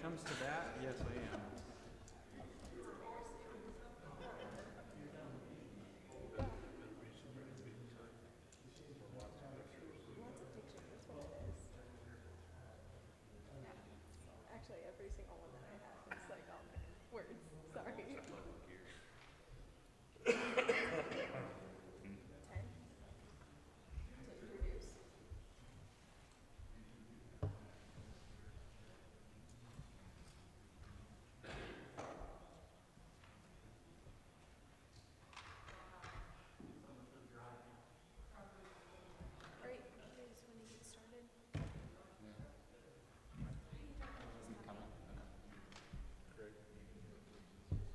comes to that, yes, I am. Actually, every single one that I have is like all my words. Sorry. 10 to introduce. All right, you guys want to get started?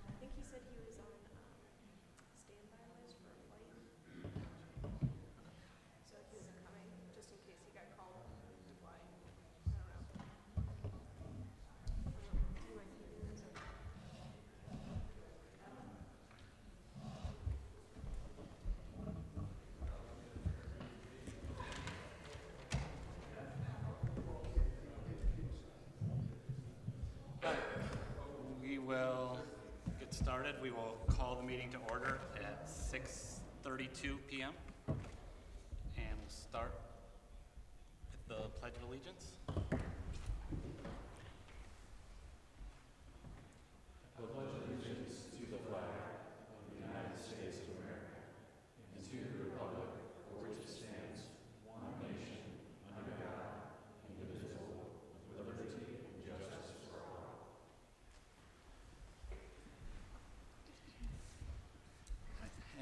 I think he said he was on standby list for a flight. So he wasn't coming, just in case he got called to fly. I don't know. Do you want to do this? We will get started. We will call the meeting to order at 6:32 p.m. and we'll start with the Pledge of Allegiance.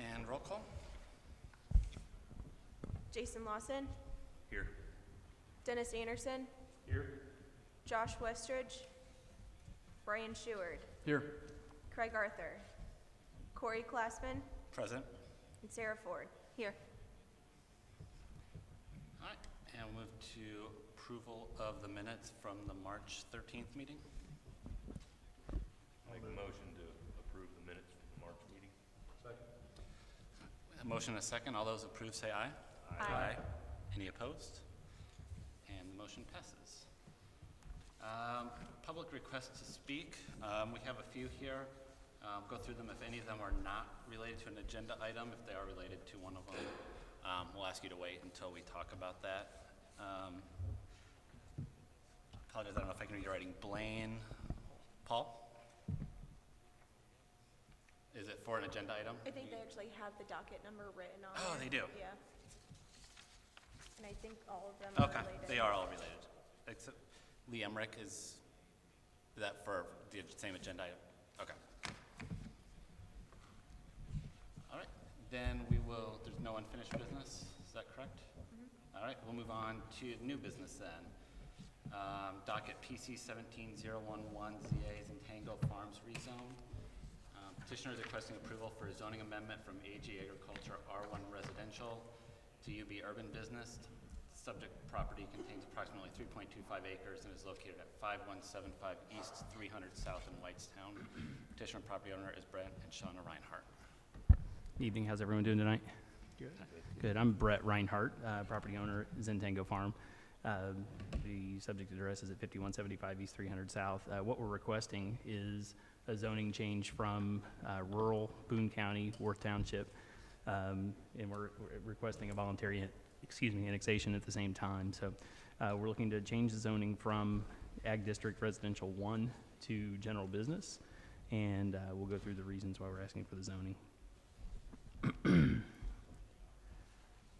And roll call. Jason Lawson, Here. Dennis Anderson, Here. Josh Westridge, Brian Sheward, Here. Craig Arthur, Corey Glassman, Present. and Sarah Ford. Here. All right. And we'll move to approval of the minutes from the March 13th meeting. Make a motion to approve the minutes from the March meeting. Second. A motion and a second. All those approve say aye. Aye. Any opposed? And the motion passes. Public requests to speak. We have a few here. Go through them. If any of them are not related to an agenda item, if they are related to one of them, we'll ask you to wait until we talk about that. Apologize, I don't know if I can read your writing. Blaine, Paul? Is it for an agenda item? I think they actually have the docket number written on Oh, there. they do? Yeah. And I think all of them are Okay, related. they are all related. Except Lee Emmerich is that for the same agenda item? Okay. All right, then we will, there's no unfinished business, is that correct? All right, we'll move on to new business then. Docket PC 17011 ZA Zentango Farms rezone. Petitioner is requesting approval for a zoning amendment from AG Agriculture R1 Residential to UB Urban Business. Subject property contains approximately 3.25 acres and is located at 5175 East 300 South in Whitestown. Petitioner property owner is Brent and Shauna Reinhardt. Evening, how's everyone doing tonight? Good. Good, I'm Brett Reinhardt, property owner at Zentango Farm. The subject address is at 5175 East 300 South. What we're requesting is a zoning change from rural Boone County, Worth Township, and we're requesting a voluntary annexation at the same time. So we're looking to change the zoning from Ag District Residential 1 to General Business, and we'll go through the reasons why we're asking for the zoning.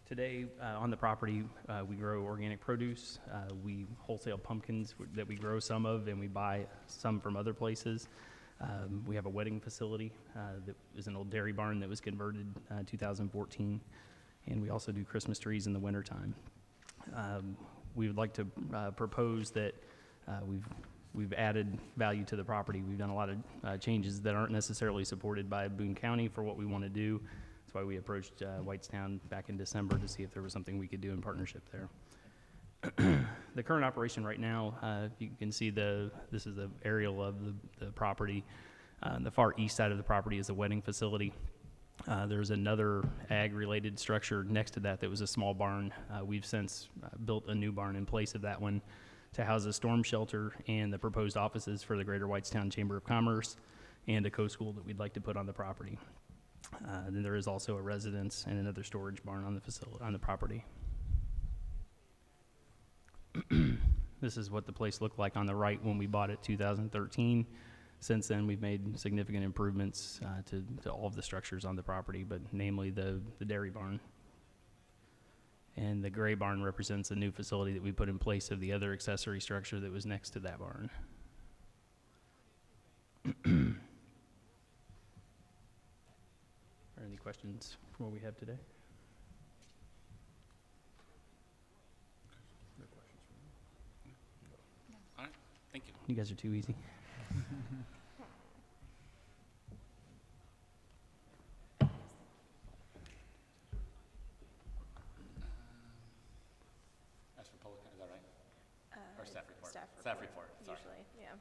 Today, on the property, we grow organic produce. We wholesale pumpkins that we grow some of, and we buy some from other places. We have a wedding facility that is an old dairy barn that was converted 2014, and we also do Christmas trees in the wintertime. We would like to propose that we've added value to the property. We've done a lot of changes that aren't necessarily supported by Boone County for what we want to do. That's why we approached Whitestown back in December to see if there was something we could do in partnership there. The current operation right now, you can see this is the aerial of the property. The far east side of the property is a wedding facility. There's another ag-related structure next to that that was a small barn. We've since built a new barn in place of that one to house a storm shelter and the proposed offices for the Greater Whitestown Chamber of Commerce and a co-school that we'd like to put on the property. Then there is also a residence and another storage barn on the facility, on the property. This is what the place looked like on the right when we bought it 2013. Since then, we've made significant improvements to all of the structures on the property, but namely the dairy barn. And the gray barn represents a new facility that we put in place of the other accessory structure that was next to that barn. Are any questions from what we have today? All right, thank you. You guys are too easy. As for public, is that right? Or staff report? Staff Staff report, sorry. Usually, yeah.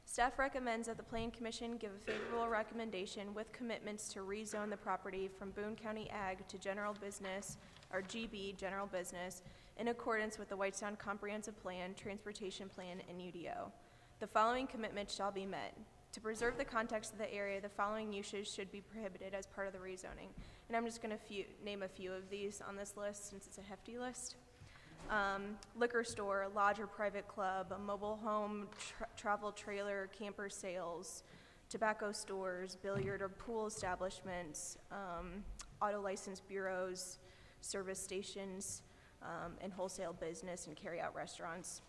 Staff recommends that the Plan Commission give a favorable recommendation with commitments to rezone the property from Boone County Ag to General Business, or GB, General Business, in accordance with the Whitestown Comprehensive Plan, Transportation Plan, and UDO. The following commitments shall be met. To preserve the context of the area, the following uses should be prohibited as part of the rezoning. And I'm just going to name a few of these on this list since it's a hefty list. Liquor store, lodge or private club, a mobile home, travel trailer, camper sales, tobacco stores, billiard or pool establishments, auto license bureaus, service stations, and wholesale business and carry-out restaurants.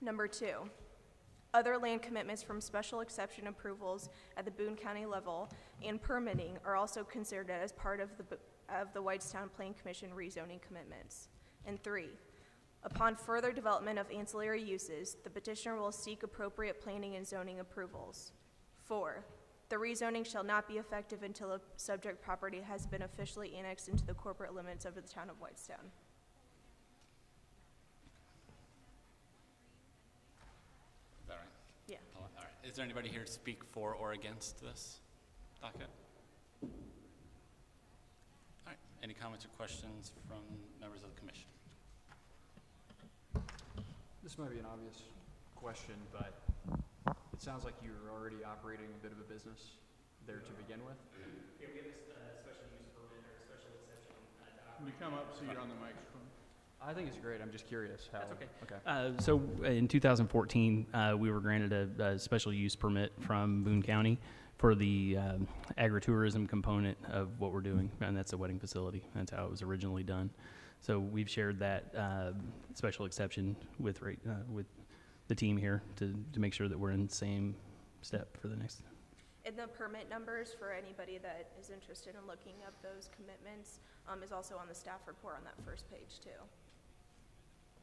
Number 2, other land commitments from special exception approvals at the Boone County level and permitting are also considered as part of the Whitestown Plan Commission rezoning commitments. And 3, upon further development of ancillary uses, the petitioner will seek appropriate planning and zoning approvals. 4, the rezoning shall not be effective until a subject property has been officially annexed into the corporate limits of the town of Whitestown. Is that right? Yeah. All right. Is there anybody here to speak for or against this docket? All right. Any comments or questions from members of the commission? This might be an obvious question, but it sounds like you're already operating a bit of a business there to begin with. Yeah, we have a special use permit or a special exception to Can you come up so you're on the microphone? I think it's great. I'm just curious how. That's okay. Okay. So in 2014, we were granted a special use permit from Boone County for the agritourism component of what we're doing, and that's a wedding facility. That's how it was originally done. So we've shared that special exception with the team here to make sure that we're in the same step for the next. And the permit numbers for anybody that is interested in looking up those commitments is also on the staff report on that first page too.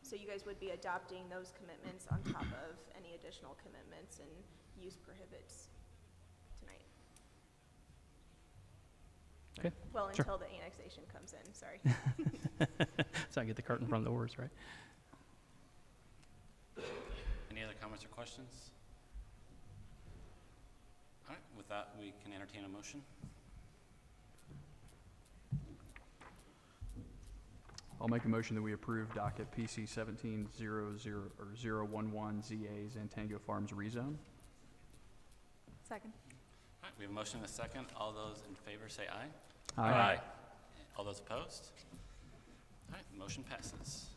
So you guys would be adopting those commitments on top of any additional commitments and use prohibits tonight. Okay. Well, Sure. until the annexation comes in, sorry. So I get the cart in front of the horse, right? Any other comments or questions? All right, with that, we can entertain a motion. I'll make a motion that we approve docket PC 1700 ZA Zantango Farms rezone. Second. All right, we have a motion and a second. All those in favor say aye. Aye. All those opposed? All right, the motion passes.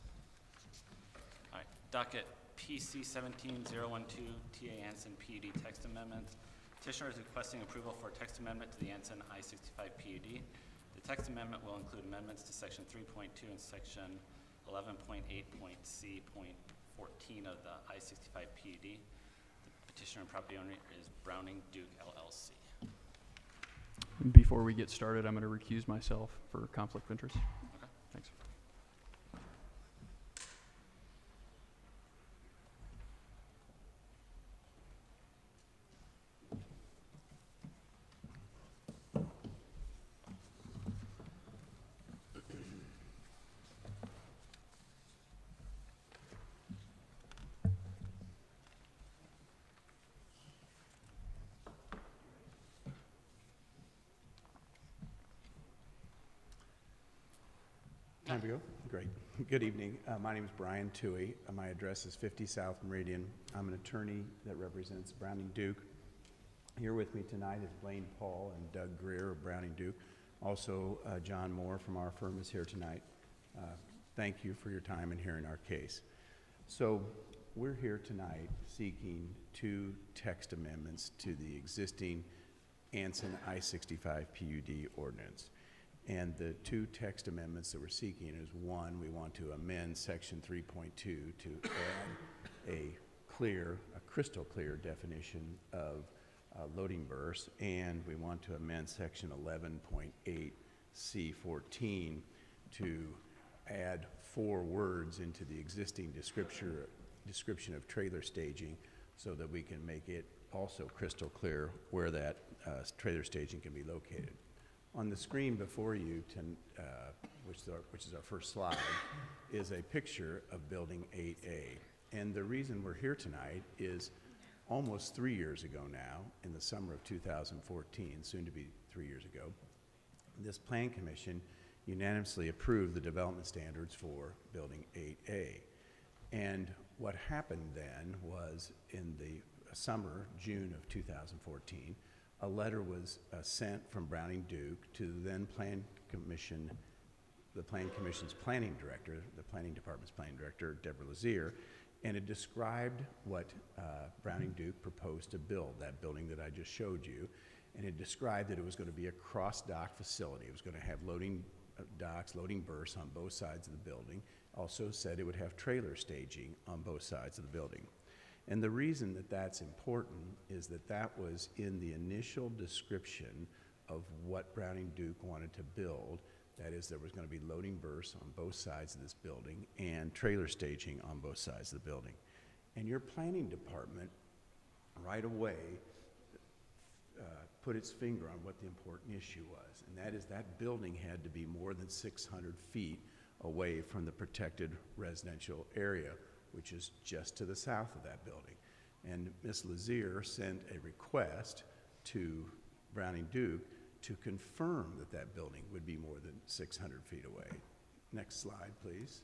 All right, docket PC 17012 TA Anson PUD text amendment. Petitioner is requesting approval for a text amendment to the Anson I-65 PUD. The text amendment will include amendments to section 3.2 and section 11.8.C.14 of the I-65 PUD. The petitioner and property owner is Browning Duke LLC. Before we get started, I'm going to recuse myself for conflict of interest. Okay. Thanks. Time to go? Great. Good evening. My name is Brian Toohey. My address is 50 South Meridian. I'm an attorney that represents Browning Duke. Here with me tonight is Blaine Paul and Doug Greer of Browning Duke. Also, John Moore from our firm is here tonight. Thank you for your time in hearing our case. So we're here tonight seeking 2 text amendments to the existing Anson I-65 PUD ordinance. And the 2 text amendments that we're seeking is, 1, we want to amend section 3.2 to add a crystal clear definition of loading burst, and we want to amend section 11.8 C14 to add 4 words into the existing description of trailer staging so that we can make it also crystal clear where that trailer staging can be located. On the screen before you, which is our first slide, is a picture of Building 8A. And the reason we're here tonight is almost 3 years ago now, in the summer of 2014, soon to be 3 years ago, this Plan Commission unanimously approved the development standards for Building 8A. And what happened then was in the summer, June of 2014, a letter was sent from Browning Duke to the then Plan Commission's planning director, the Planning Department's planning director, Deborah Lazier, and it described what Browning Duke proposed to build, that building that I just showed you, and it described that it was going to be a cross-dock facility. It was going to have loading docks, loading berths on both sides of the building. Also said it would have trailer staging on both sides of the building. And the reason that that's important is that that was in the initial description of what Browning Duke wanted to build. That is, there was going to be loading berths on both sides of this building and trailer staging on both sides of the building. And your planning department right away put its finger on what the important issue was, and that is that building had to be more than 600 feet away from the protected residential area, which is just to the south of that building. And Ms. Lazier sent a request to Browning Duke to confirm that that building would be more than 600 feet away. Next slide, please.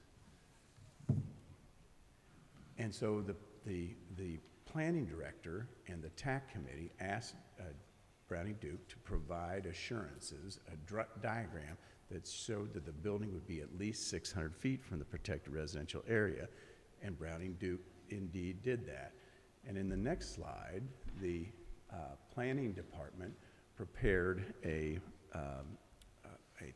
And so the planning director and the TAC committee asked Browning Duke to provide assurances, a diagram that showed that the building would be at least 600 feet from the protected residential area, and Browning Duke indeed did that. And in the next slide, the planning department prepared a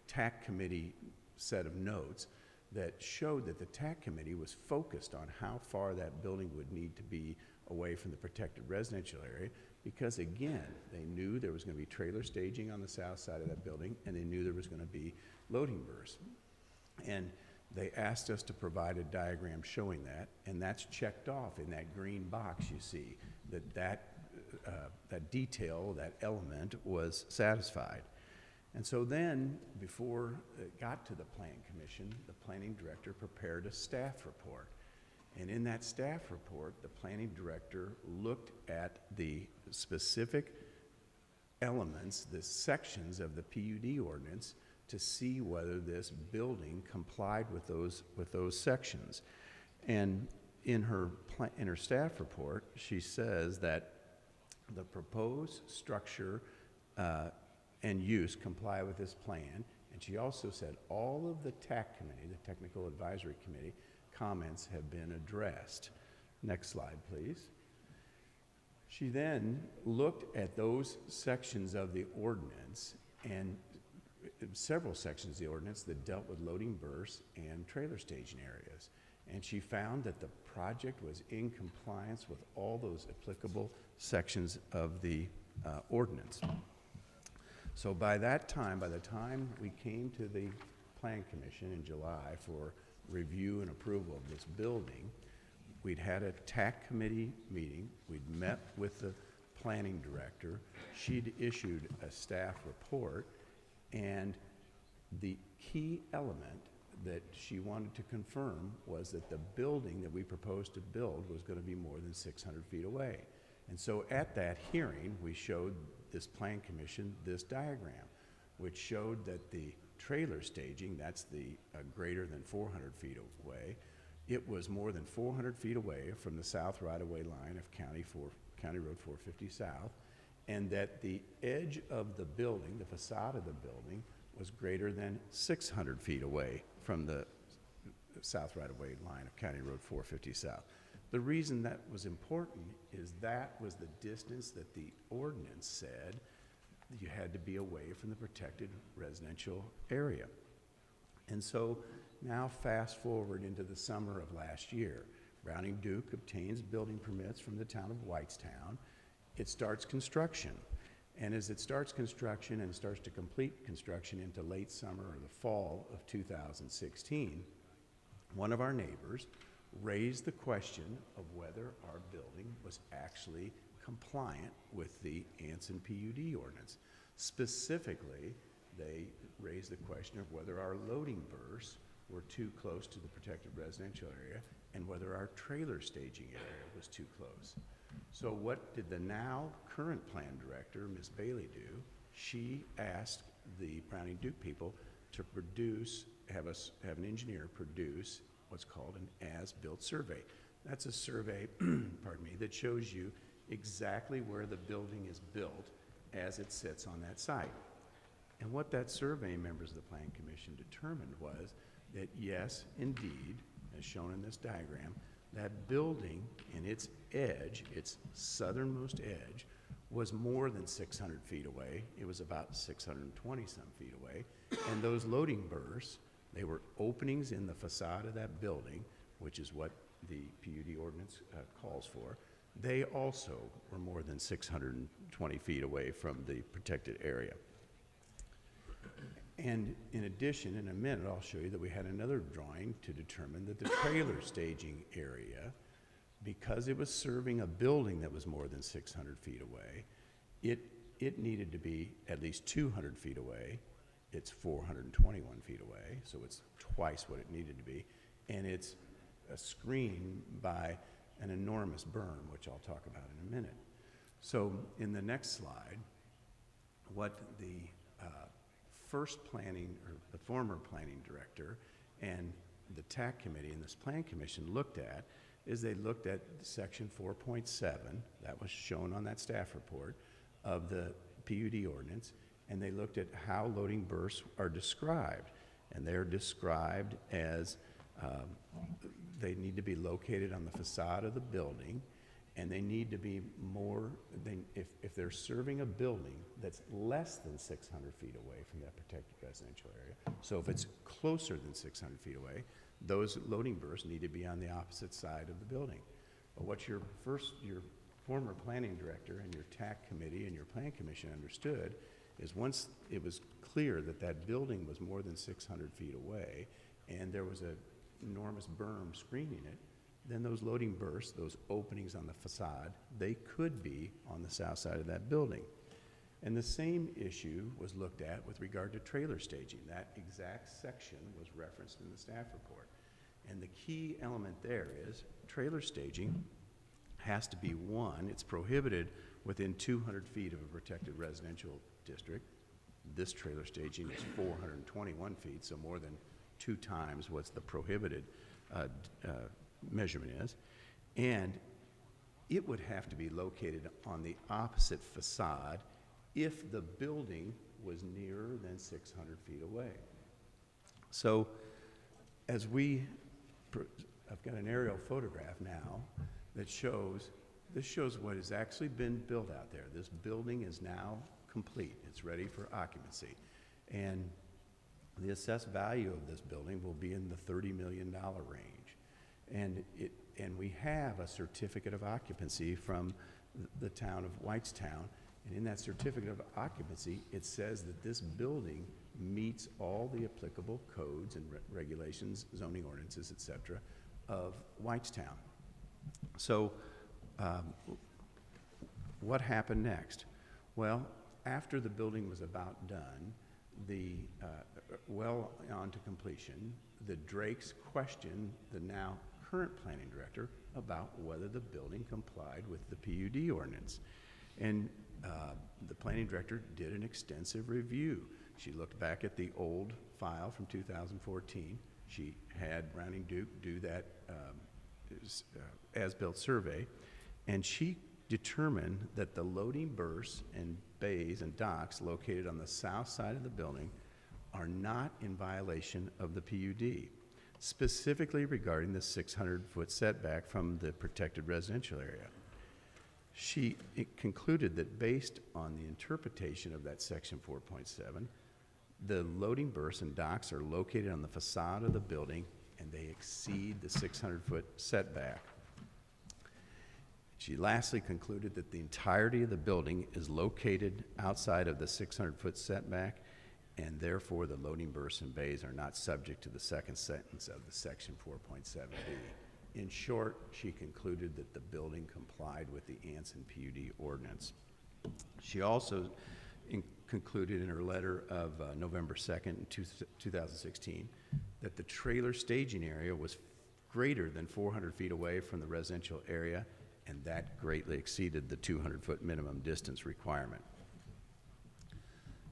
TAC committee set of notes that showed that the TAC committee was focused on how far that building would need to be away from the protected residential area, because again, they knew there was going to be trailer staging on the south side of that building, and they knew there was going to be loading berths. And they asked us to provide a diagram showing that, and that's checked off in that green box you see, that detail, that element was satisfied. And so then, before it got to the Plan Commission, the planning director prepared a staff report. And in that staff report, the planning director looked at the specific elements, the sections of the PUD ordinance, to see whether this building complied with those sections. And in her staff report, she says that the proposed structure and use comply with this plan. And she also said all of the TAC committee, the Technical Advisory Committee, comments have been addressed. Next slide, please. She then looked at those sections of the ordinance, and several sections of the ordinance that dealt with loading berths and trailer staging areas. And she found that the project was in compliance with all those applicable sections of the ordinance. So by that time, by the time we came to the Plan Commission in July for review and approval of this building, we'd had a TAC committee meeting, we'd met with the planning director, she'd issued a staff report, and the key element that she wanted to confirm was that the building that we proposed to build was going to be more than 600 feet away. And so at that hearing, we showed this Plan Commission this diagram, which showed that the trailer staging, that's the greater than 400 feet away, it was more than 400 feet away from the south right-of-way line of County Road 450 South, and that the edge of the building, the facade of the building, was greater than 600 feet away from the south right-of-way line of County Road 450 South. The reason that was important is that was the distance that the ordinance said you had to be away from the protected residential area. And so now fast forward into the summer of last year, Browning Duke obtains building permits from the town of Whitestown. It starts construction. And as it starts construction and starts to complete construction into late summer or the fall of 2016, one of our neighbors raised the question of whether our building was actually compliant with the Anson PUD ordinance. Specifically, they raised the question of whether our loading berths were too close to the protected residential area and whether our trailer staging area was too close. So what did the now current plan director, Ms. Bailey, do? She asked the Browning Duke people to have an engineer produce what's called an as-built survey. That's a survey, pardon me, that shows you exactly where the building is built as it sits on that site. And what that survey members of the Plan Commission determined was that yes, indeed, as shown in this diagram, that building in its edge, its southernmost edge, was more than 600 feet away. It was about 620 some feet away. And those loading berths, they were openings in the facade of that building, which is what the PUD ordinance calls for. They also were more than 620 feet away from the protected area. And in addition, in a minute, I'll show you that we had another drawing to determine that the trailer staging area, because it was serving a building that was more than 600 feet away, it needed to be at least 200 feet away. It's 421 feet away, so it's twice what it needed to be. And it's screened by an enormous berm, which I'll talk about in a minute. So in the next slide, what the the former planning director and the TAC committee and this plan commission looked at is they looked at section 4.7, that was shown on that staff report, of the PUD ordinance, and they looked at how loading berths are described. And they're described as they need to be located on the facade of the building, and they need to be more, if they're serving a building that's less than 600 feet away from that protected residential area, so if it's closer than 600 feet away, those loading berths need to be on the opposite side of the building. But what your former planning director and your TAC committee and your plan commission understood is once it was clear that that building was more than 600 feet away and there was an enormous berm screening it, then those loading berths, those openings on the facade, they could be on the south side of that building. And the same issue was looked at with regard to trailer staging. That exact section was referenced in the staff report. And the key element there is trailer staging has to be one, it's prohibited within 200 feet of a protected residential district. This trailer staging is 421 feet, so more than 2 times what's the prohibited measurement is, and it would have to be located on the opposite facade if the building was nearer than 600 feet away. So as I've got an aerial photograph now that shows, this shows what has actually been built out there. This building is now complete. It's ready for occupancy. And the assessed value of this building will be in the $30 million range. And we have a certificate of occupancy from the town of Whitestown. And in that certificate of occupancy, it says that this building meets all the applicable codes and regulations, zoning ordinances, et cetera, of Whitestown. So what happened next? Well, after the building was about done, well on to completion, the Drakes questioned the now current planning director about whether the building complied with the PUD ordinance. And the planning director did an extensive review She looked back at the old file from 2014. She had Browning Duke do that as-built survey, and she determined that the loading berths and bays and docks located on the south side of the building are not in violation of the PUD, specifically regarding the 600-foot setback from the protected residential area. She concluded that based on the interpretation of that section 4.7, the loading berths and docks are located on the facade of the building and they exceed the 600-foot setback. She lastly concluded that the entirety of the building is located outside of the 600-foot setback, and therefore the loading berths and bays are not subject to the second sentence of the section 4.7b. In short, she concluded that the building complied with the Anson PUD ordinance. She also concluded in her letter of November 2nd, 2016, that the trailer staging area was greater than 400 feet away from the residential area, and that greatly exceeded the 200-foot minimum distance requirement.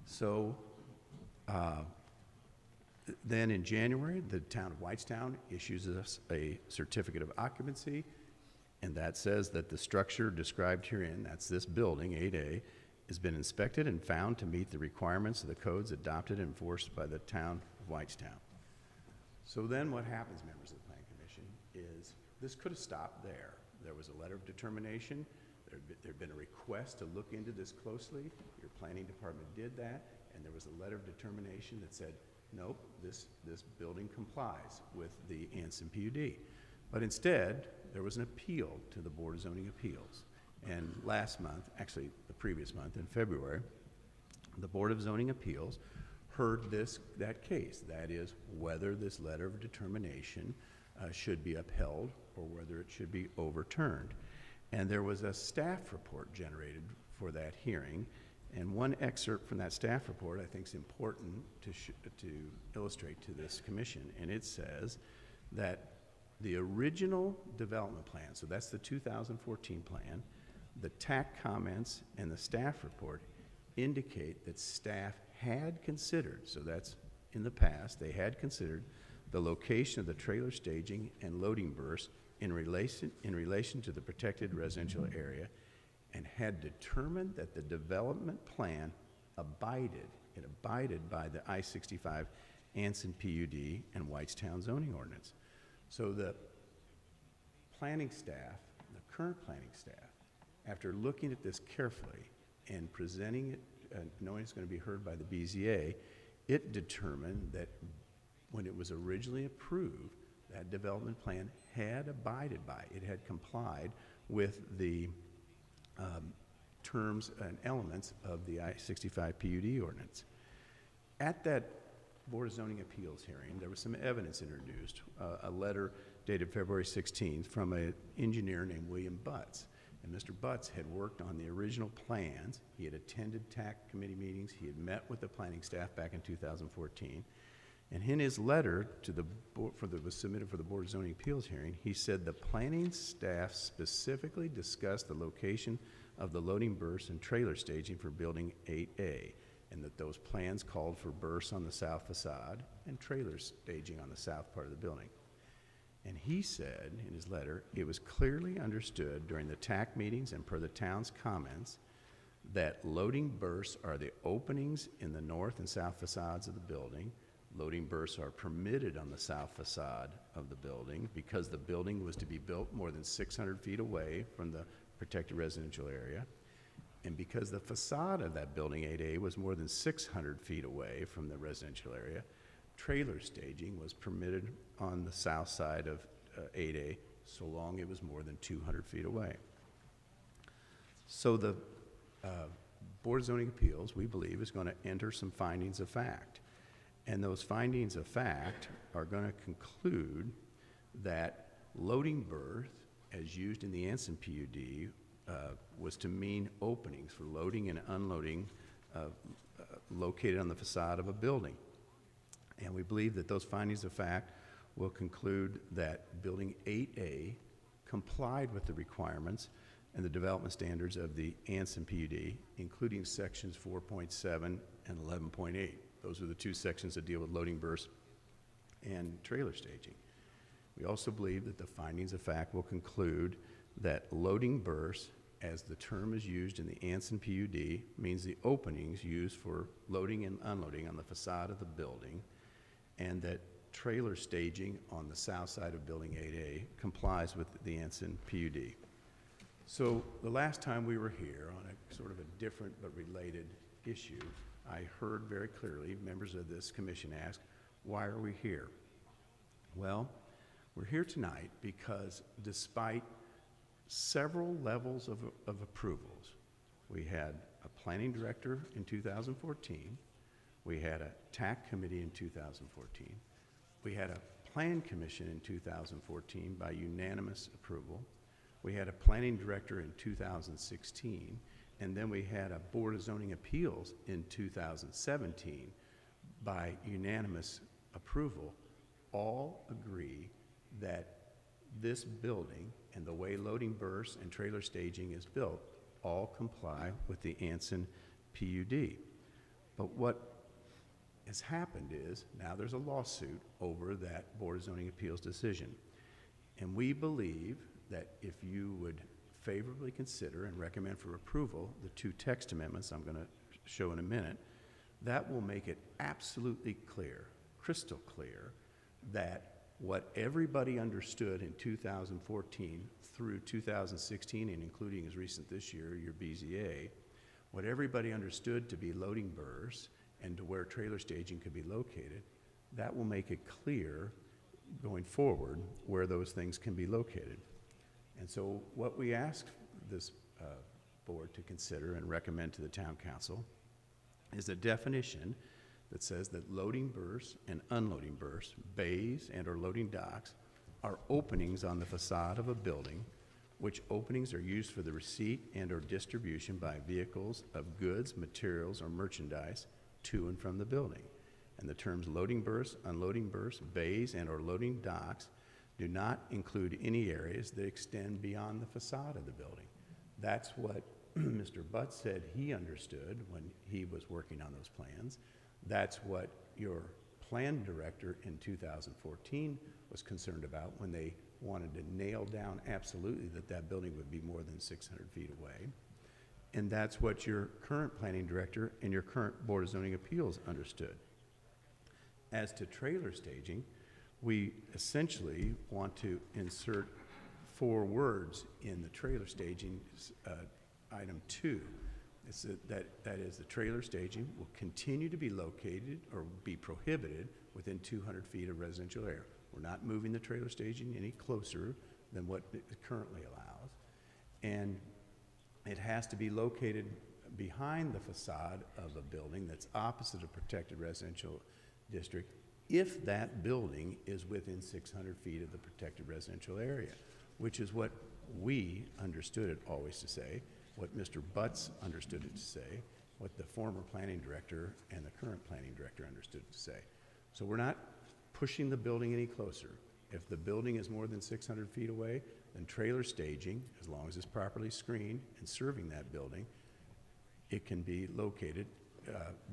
So then in January, the town of Whitestown issues us a certificate of occupancy, and that says that the structure described herein, that's this building, 8A, has been inspected and found to meet the requirements of the codes adopted and enforced by the town of Whitestown. So then what happens, members of the Planning Commission, is this could have stopped there. There was a letter of determination. There had been a request to look into this closely. Your planning department did that, and there was a letter of determination that said, nope, this building complies with the Anson PUD. But instead, there was an appeal to the Board of Zoning Appeals. And last month, actually the previous month in February, the Board of Zoning Appeals heard that case. That is, whether this letter of determination should be upheld or whether it should be overturned. And there was a staff report generated for that hearing. And one excerpt from that staff report I think is important to illustrate to this commission. And it says that the original development plan, so that's the 2014 plan, the TAC comments and the staff report indicate that staff had considered, so that's in the past, they had considered the location of the trailer staging and loading berths in relation to the protected residential area, and had determined that the development plan abided by the I-65 Anson PUD and Whitestown zoning ordinance. So the planning staff, the current planning staff, after looking at this carefully and presenting it, knowing it's going to be heard by the BZA, it determined that when it was originally approved, that development plan had abided by, it had complied with the terms and elements of the I-65 PUD ordinance. At that Board of Zoning Appeals hearing, there was some evidence introduced, a letter dated February 16th from an engineer named William Butts. And Mr. Butts had worked on the original plans. He had attended TAC committee meetings. He had met with the planning staff back in 2014. And in his letter to the board, that was submitted for the Board of Zoning Appeals hearing, he said the planning staff specifically discussed the location of the loading berths and trailer staging for building 8A, and that those plans called for berths on the south facade and trailer staging on the south part of the building. And he said in his letter, it was clearly understood during the TAC meetings and per the town's comments that loading berths are the openings in the north and south facades of the building. Loading berths are permitted on the south facade of the building because the building was to be built more than 600 feet away from the protected residential area. And because the facade of that building 8A was more than 600 feet away from the residential area, trailer staging was permitted on the south side of 8A so long it was more than 200 feet away. So the Board of Zoning Appeals, we believe, is going to enter some findings of fact. And those findings of fact are going to conclude that loading berth, as used in the Anson PUD, was to mean openings for loading and unloading located on the facade of a building. And we believe that those findings of fact will conclude that building 8A complied with the requirements and the development standards of the Anson PUD, including sections 4.7 and 11.8. Those are the two sections that deal with loading berths and trailer staging. We also believe that the findings of fact will conclude that loading berths, as the term is used in the Anson PUD, means the openings used for loading and unloading on the facade of the building, and that trailer staging on the south side of Building 8A complies with the Anson PUD. So the last time we were here on a sort of a different but related issue, I heard very clearly members of this commission ask, why are we here? Well, we're here tonight because despite several levels of approvals, we had a planning director in 2014, we had a TAC committee in 2014, we had a plan commission in 2014 by unanimous approval, we had a planning director in 2016, and then we had a Board of Zoning Appeals in 2017 by unanimous approval. All agree that this building and the way loading berths and trailer staging is built all comply with the Anson PUD. But what has happened is now there's a lawsuit over that Board of Zoning Appeals decision. And we believe that if you would favorably consider and recommend for approval the two text amendments I'm going to show in a minute, that will make it absolutely clear, crystal clear, that what everybody understood in 2014 through 2016, and including as recent this year, your BZA, what everybody understood to be loading berths and to where trailer staging could be located, that will make it clear going forward where those things can be located. And so what we ask this board to consider and recommend to the town council is a definition that says that loading berths and unloading berths, bays and or loading docks, are openings on the facade of a building, which openings are used for the receipt and or distribution by vehicles of goods, materials, or merchandise to and from the building. And the terms loading berths, unloading berths, bays, and or loading docks do not include any areas that extend beyond the facade of the building. That's what Mr. Butts said he understood when he was working on those plans. That's what your plan director in 2014 was concerned about when they wanted to nail down absolutely that that building would be more than 600 feet away. And that's what your current planning director and your current Board of Zoning Appeals understood. As to trailer staging, we essentially want to insert 4 words in the trailer staging item 2. It's that is the trailer staging will continue to be located or be prohibited within 200 feet of residential area. We're not moving the trailer staging any closer than what it currently allows. And it has to be located behind the facade of a building that's opposite a protected residential district if that building is within 600 feet of the protected residential area, which is what we understood it always to say, what Mr. Butts understood it to say, what the former planning director and the current planning director understood it to say. So we're not pushing the building any closer. If the building is more than 600 feet away, then trailer staging, as long as it's properly screened and serving that building, it can be located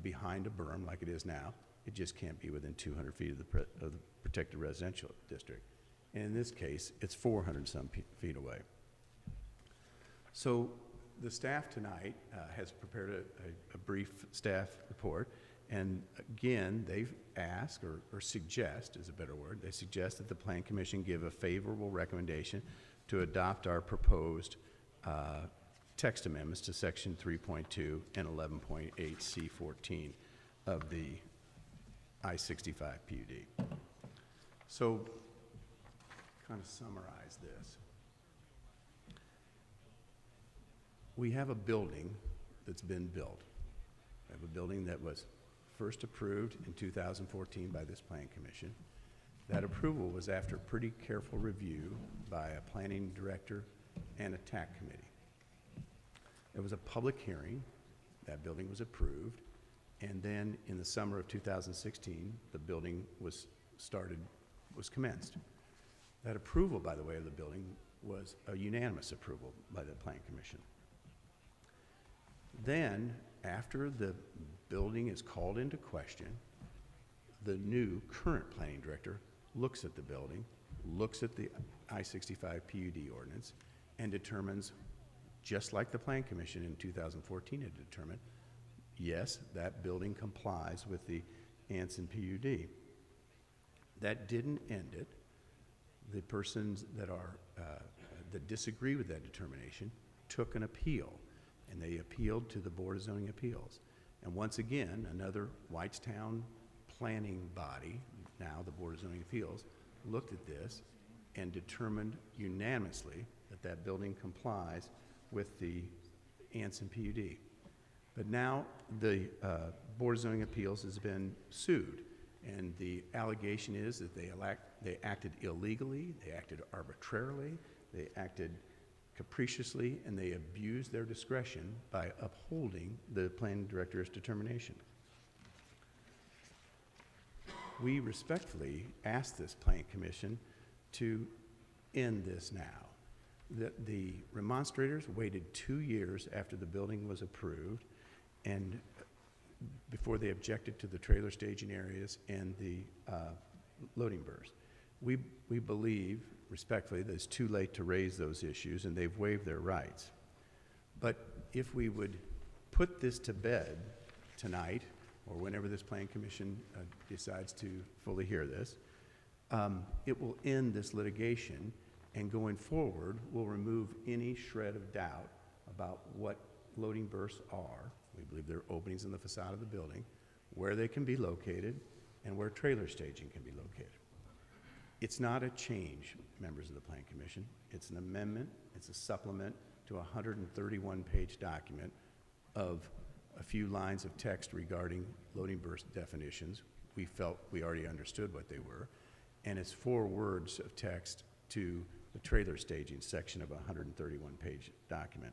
behind a berm like it is now. It just can't be within 200 feet of the protected residential district. And in this case, it's 400 some feet away. So the staff tonight has prepared a brief staff report. And again, they've asked, or suggest is a better word, they suggest that the Plan Commission give a favorable recommendation to adopt our proposed text amendments to Section 3.2 and 11.8C14 of the I-65 PUD. So, kind of summarize this. We have a building that's been built. We have a building that was first approved in 2014 by this Plan Commission. That approval was after pretty careful review by a planning director and a TAC committee. There was a public hearing. That building was approved. And then in the summer of 2016, the building was commenced. That approval, by the way, of the building was a unanimous approval by the Plan Commission. Then, after the building is called into question, the new current planning director looks at the building, looks at the I-65 PUD ordinance, and determines, just like the Plan Commission in 2014 had determined, yes, that building complies with the Anson PUD. That didn't end it. The persons that that disagree with that determination took an appeal, and they appealed to the Board of Zoning Appeals. And once again, another Whitestown planning body, now the Board of Zoning Appeals, looked at this and determined unanimously that that building complies with the Anson PUD. But now the Board of Zoning Appeals has been sued, and the allegation is that they acted illegally, they acted arbitrarily, they acted capriciously, and they abused their discretion by upholding the planning director's determination. We respectfully ask this Planning Commission to end this now. The remonstrators waited 2 years after the building was approved and before they objected to the trailer staging areas and the loading berths. We believe, respectfully, that it's too late to raise those issues and they've waived their rights. But if we would put this to bed tonight, or whenever this Plan Commission decides to fully hear this, it will end this litigation, and going forward, we'll remove any shred of doubt about what loading berths are. We believe they're openings in the facade of the building, where they can be located, and where trailer staging can be located. It's not a change, members of the Plan Commission. It's an amendment. It's a supplement to a 131-page document of a few lines of text regarding loading berth definitions. We felt we already understood what they were. And it's 4 words of text to the trailer staging section of a 131-page document.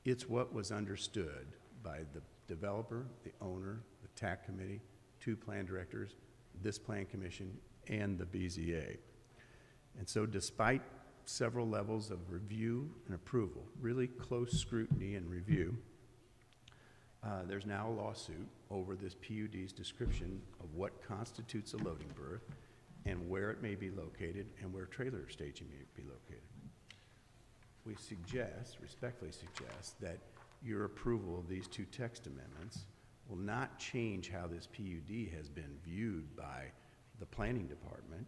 It's what was understood by the developer, the owner, the TAC committee, 2 plan directors, this Plan Commission, and the BZA. And so despite several levels of review and approval, really close scrutiny and review, there's now a lawsuit over this PUD's description of what constitutes a loading berth and where it may be located and where trailer staging may be located. We respectfully suggest, that your approval of these 2 text amendments will not change how this PUD has been viewed by the planning department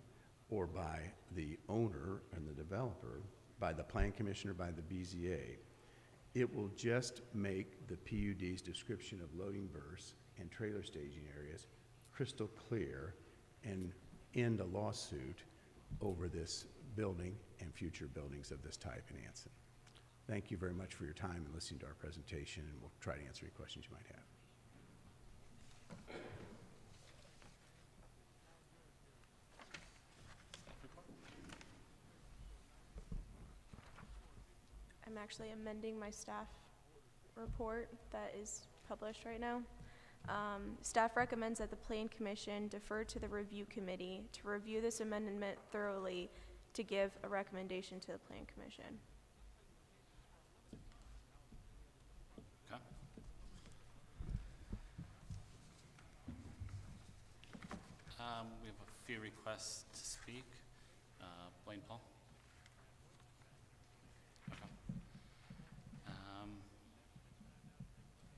or by the owner and the developer, by the Plan Commission or by the BZA. It will just make the PUD's description of loading berths and trailer staging areas crystal clear and end a lawsuit over this building and future buildings of this type in Anson. Thank you very much for your time and listening to our presentation, and we'll try to answer any questions you might have. I'm actually amending my staff report that is published right now. Staff recommends that the Plan Commission defer to the review committee to review this amendment thoroughly to give a recommendation to the Plan Commission. Okay. We have a few requests to speak. Blaine Paul. Okay.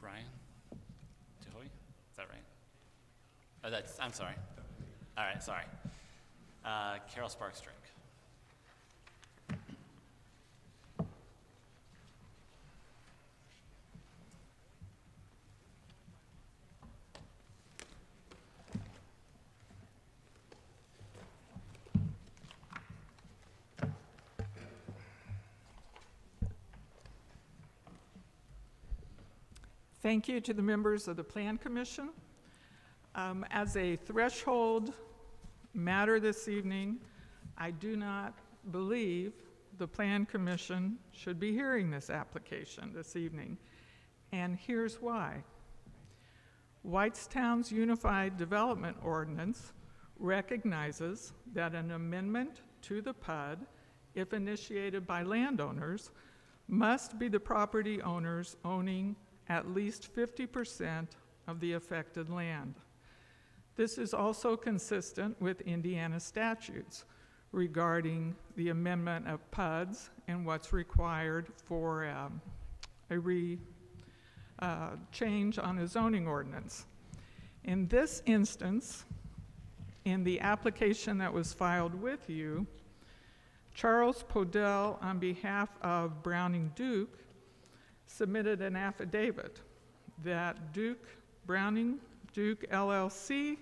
Brian Tahoe, is that right? Oh, I'm sorry. All right, sorry. Carol Sparks-Drake. Thank you to the members of the Plan Commission. As a threshold matter this evening, I do not believe the Plan Commission should be hearing this application this evening, and here's why. Whitestown's Unified Development Ordinance recognizes that an amendment to the PUD, if initiated by landowners, must be the property owners owning at least 50% of the affected land. This is also consistent with Indiana statutes regarding the amendment of PUDs and what's required for change on a zoning ordinance. In this instance, in the application that was filed with you, Charles Podell, on behalf of Browning Duke, submitted an affidavit that Browning Duke LLC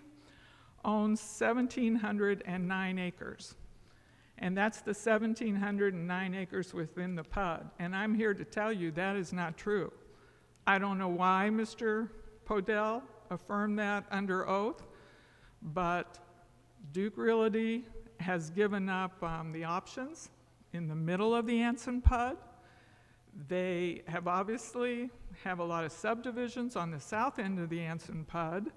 owns 1,709 acres. And that's the 1,709 acres within the PUD. And I'm here to tell you that is not true. I don't know why Mr. Podell affirmed that under oath, but Duke Realty has given up the options in the middle of the Anson PUD. They have obviously have a lot of subdivisions on the south end of the Anson PUD,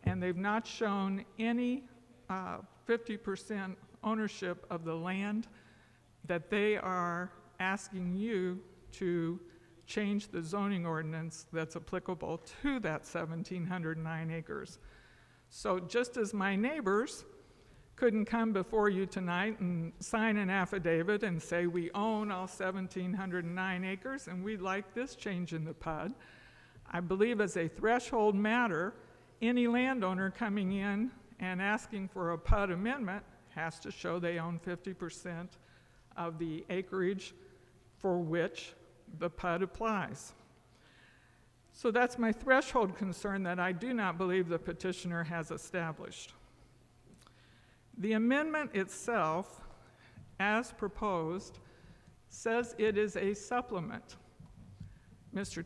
and they've not shown any 50% ownership of the land that they are asking you to change the zoning ordinance that's applicable to that 1,709 acres. So just as my neighbors couldn't come before you tonight and sign an affidavit and say we own all 1,709 acres and we'd like this change in the PUD, I believe as a threshold matter, any landowner coming in and asking for a PUD amendment has to show they own 50% of the acreage for which the PUD applies. So that's my threshold concern that I do not believe the petitioner has established. The amendment itself, as proposed, says it is a supplement. Mr.